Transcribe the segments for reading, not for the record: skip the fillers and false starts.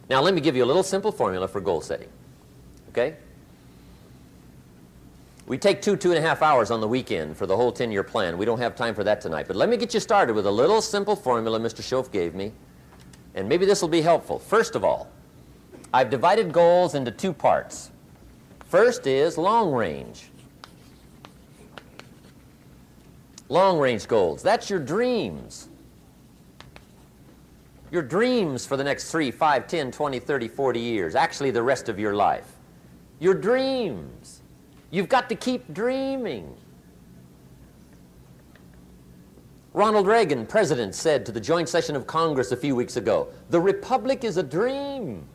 Now, let me give you a little simple formula for goal setting, okay? We take 2.5 hours on the weekend for the whole 10-year plan. We don't have time for that tonight, but let me get you started with a little simple formula Mr. Schoaf gave me, and maybe this will be helpful. First of all, I've divided goals into two parts. First is long range. Long range goals. That's your dreams. Your dreams for the next 3, 5, 10, 20, 30, 40 years. Actually, the rest of your life. Your dreams. You've got to keep dreaming. Ronald Reagan, president, said to the joint session of Congress a few weeks ago, "The Republic is a dream.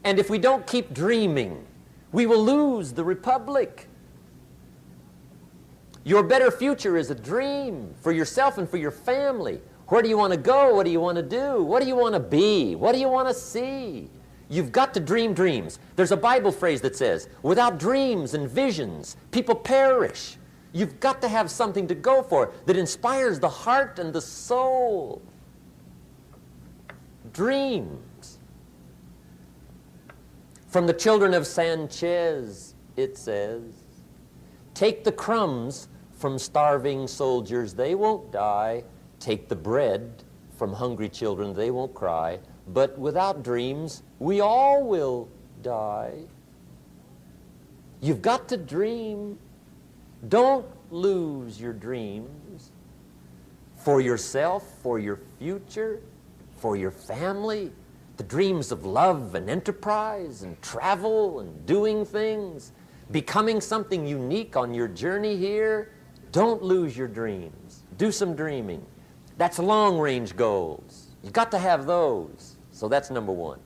And if we don't keep dreaming, we will lose the Republic." Your better future is a dream for yourself and for your family. Where do you want to go? What do you want to do? What do you want to be? What do you want to see? You've got to dream dreams. There's a Bible phrase that says, without dreams and visions, people perish. You've got to have something to go for that inspires the heart and the soul. Dreams. From the children of Sanchez, it says, take the crumbs from starving soldiers, they won't die. Take the bread from hungry children, they won't cry. But without dreams, we all will die. You've got to dream. Don't lose your dreams for yourself, for your future, for your family. The dreams of love and enterprise and travel and doing things, becoming something unique on your journey here. Don't lose your dreams. Do some dreaming. That's long-range goals. You've got to have those. So that's number one.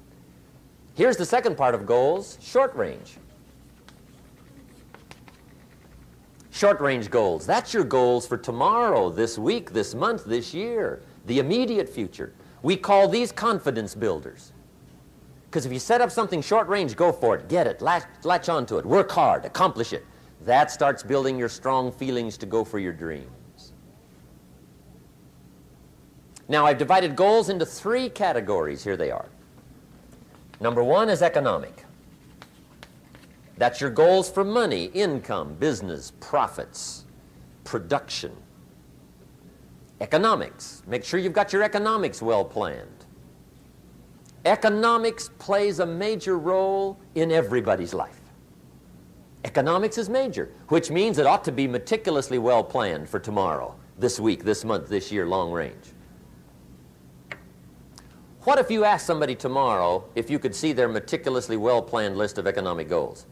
Here's the second part of goals, short-range. Short-range goals. That's your goals for tomorrow, this week, this month, this year, the immediate future. We call these confidence builders. Because if you set up something short-range, go for it, get it, latch onto it, work hard, accomplish it. That starts building your strong feelings to go for your dreams. Now, I've divided goals into 3 categories. Here they are. Number 1 is economic. That's your goals for money, income, business, profits, production. Economics. Make sure you've got your economics well planned. Economics plays a major role in everybody's life. Economics is major, which means it ought to be meticulously well planned for tomorrow, this week, this month, this year, long range. What if you asked somebody tomorrow if you could see their meticulously well-planned list of economic goals?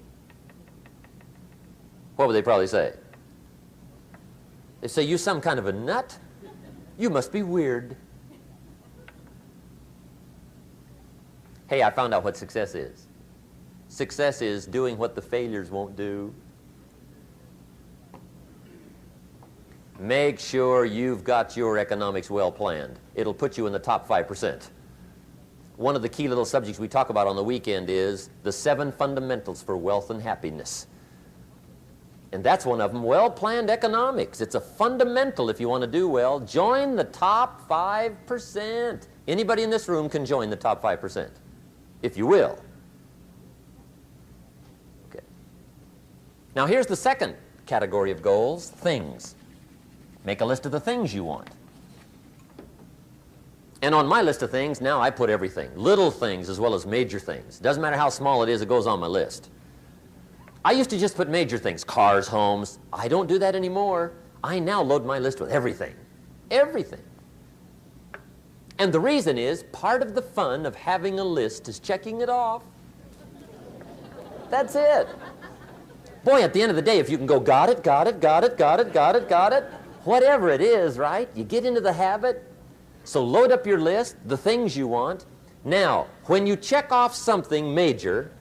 What would they probably say? They'd say, you some kind of a nut? You must be weird. Hey, I found out what success is. Success is doing what the failures won't do. Make sure you've got your economics well planned. It'll put you in the top 5%. One of the key little subjects we talk about on the weekend is the 7 fundamentals for wealth and happiness. And that's one of them, well-planned economics. It's a fundamental if you want to do well. Join the top 5%. Anybody in this room can join the top 5%, if you will. Okay. Now here's the second category of goals, things. Make a list of the things you want. And on my list of things, now I put everything. Little things as well as major things. Doesn't matter how small it is, it goes on my list. I used to just put major things, cars, homes. I don't do that anymore. I now load my list with everything. Everything. And the reason is, part of the fun of having a list is checking it off. That's it. Boy, at the end of the day, if you can go, got it, got it, got it, got it, got it, got it, whatever it is, right? You get into the habit. So load up your list, the things you want. Now, when you check off something major,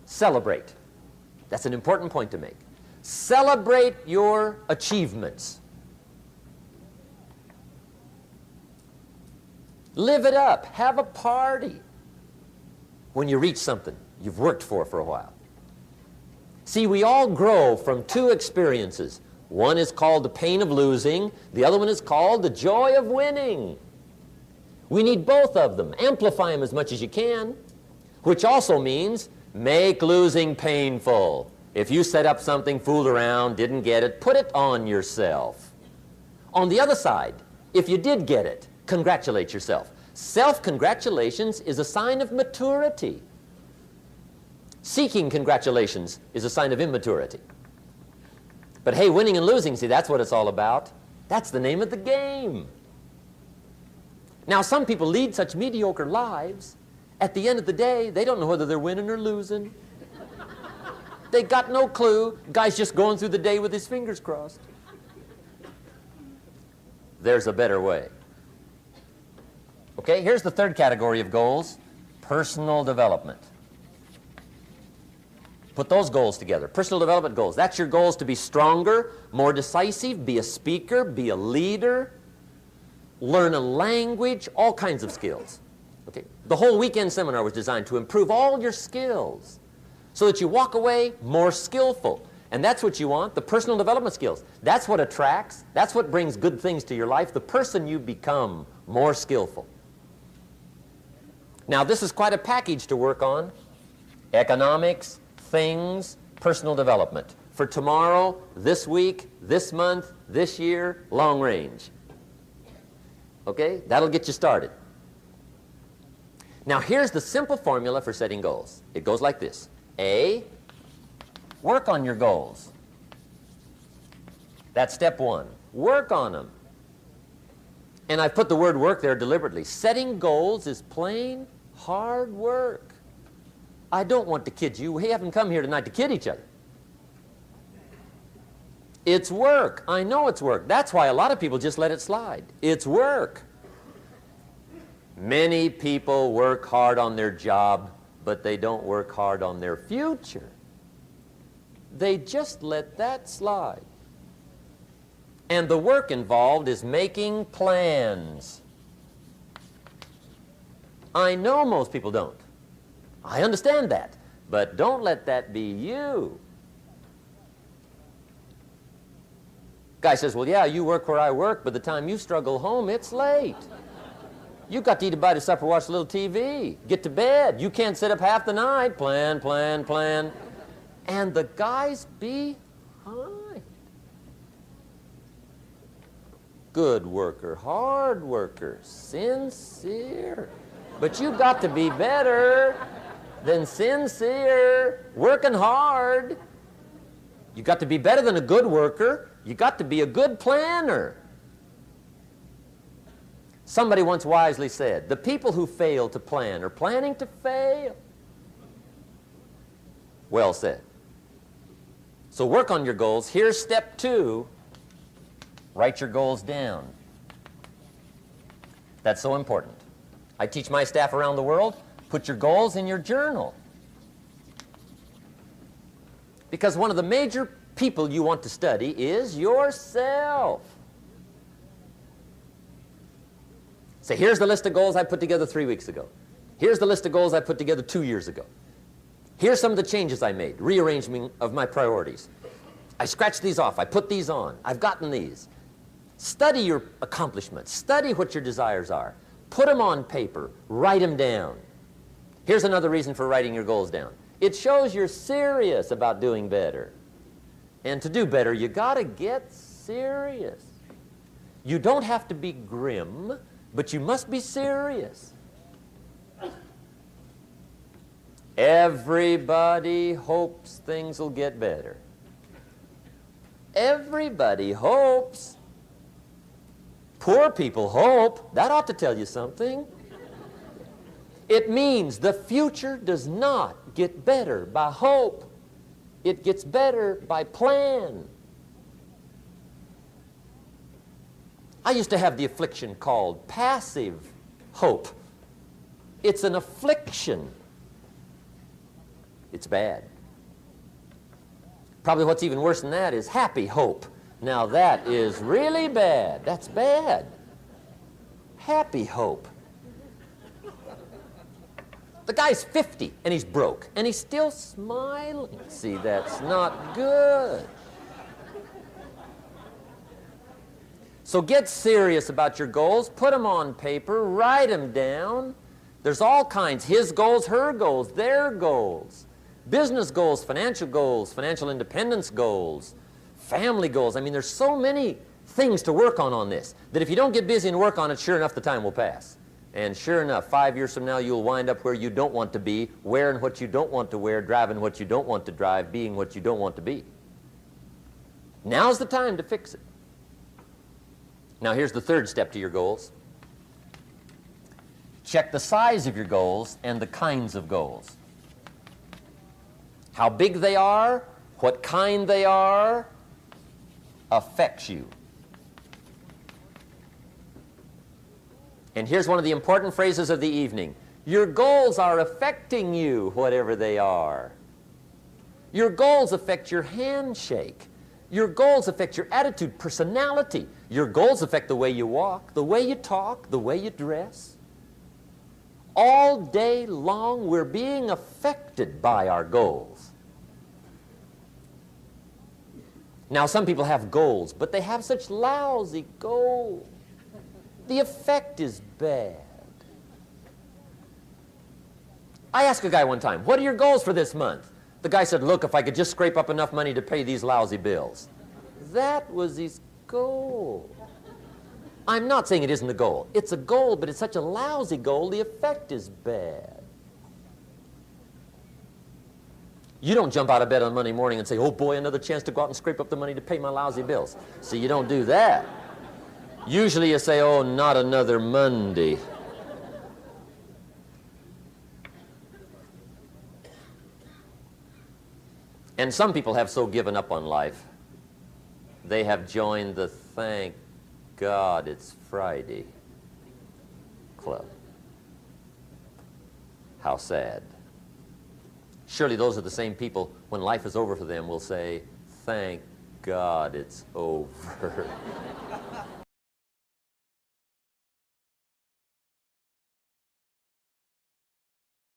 celebrate. That's an important point to make. Celebrate your achievements. Live it up. Have a party when you reach something you've worked for a while. See, we all grow from 2 experiences. One is called the pain of losing. The other one is called the joy of winning. We need both of them. Amplify them as much as you can, which also means make losing painful. If you set up something, fooled around, didn't get it, put it on yourself. On the other side, if you did get it, congratulate yourself. Self-congratulations is a sign of maturity. Seeking congratulations is a sign of immaturity. But hey, winning and losing, see, that's what it's all about. That's the name of the game. Now, some people lead such mediocre lives, at the end of the day, they don't know whether they're winning or losing. They got no clue. Guy's just going through the day with his fingers crossed. There's a better way. Okay, here's the third category of goals, personal development. Put those goals together, personal development goals. That's your goals to be stronger, more decisive, be a speaker, be a leader, learn a language, all kinds of skills. Okay? The whole weekend seminar was designed to improve all your skills so that you walk away more skillful. And that's what you want, the personal development skills. That's what attracts, that's what brings good things to your life, the person you become more skillful. Now, this is quite a package to work on. Economics, things, personal development. For tomorrow, this week, this month, this year, long range. Okay? That'll get you started. Now, here's the simple formula for setting goals. It goes like this. A, work on your goals. That's step one. Work on them. And I've put the word work there deliberately. Setting goals is plain hard work. I don't want to kid you. We haven't come here tonight to kid each other. It's work. I know it's work. That's why a lot of people just let it slide. It's work. Many people work hard on their job, but they don't work hard on their future. They just let that slide. And the work involved is making plans. I know most people don't. I understand that. But don't let that be you. Guy says, well, yeah, you work where I work, but the time you struggle home, it's late. You got to eat a bite of supper, watch a little TV, get to bed. You can't sit up half the night. Plan, plan, plan. And the guy's behind. Good worker, hard worker, sincere. But you got to be better than sincere, working hard. You got to be better than a good worker. You got to be a good planner. Somebody once wisely said, the people who fail to plan are planning to fail. Well said. So work on your goals. Here's step two. Write your goals down. That's so important. I teach my staff around the world, put your goals in your journal. Because one of the major people you want to study is yourself. Say, here's the list of goals I put together 3 weeks ago. Here's the list of goals I put together 2 years ago. Here's some of the changes I made, rearrangement of my priorities. I scratched these off, I put these on, I've gotten these. Study your accomplishments, study what your desires are. Put them on paper, write them down. Here's another reason for writing your goals down. It shows you're serious about doing better. And to do better, you gotta get serious. You don't have to be grim, but you must be serious. Everybody hopes things will get better. Everybody hopes. Poor people hope. That ought to tell you something. It means the future does not get better by hope. It gets better by plan. I used to have the affliction called passive hope. It's an affliction. It's bad. Probably what's even worse than that is happy hope. Now that is really bad. That's bad. Happy hope. The guy's 50 and he's broke and he's still smiling. See, that's not good. So get serious about your goals. Put them on paper. Write them down. There's all kinds. His goals, her goals, their goals. Business goals, financial independence goals, family goals. I mean, there's so many things to work on this that if you don't get busy and work on it, sure enough, the time will pass. And sure enough, 5 years from now, you'll wind up where you don't want to be, wearing what you don't want to wear, driving what you don't want to drive, being what you don't want to be. Now's the time to fix it. Now, here's the third step to your goals. Check the size of your goals and the kinds of goals. How big they are, what kind they are, affects you. And here's one of the important phrases of the evening. Your goals are affecting you, whatever they are. Your goals affect your handshake. Your goals affect your attitude, personality. Your goals affect the way you walk, the way you talk, the way you dress. All day long, we're being affected by our goals. Now, some people have goals, but they have such lousy goals. The effect is bad. I asked a guy one time, what are your goals for this month? The guy said, look, if I could just scrape up enough money to pay these lousy bills. That was his goal. I'm not saying it isn't a goal. It's a goal, but it's such a lousy goal, the effect is bad. You don't jump out of bed on Monday morning and say, oh boy, another chance to go out and scrape up the money to pay my lousy bills. See, you don't do that. Usually you say, oh, not another Monday. And some people have so given up on life, they have joined the thank God it's Friday club. How sad. Surely those are the same people, when life is over for them, will say, thank God it's over.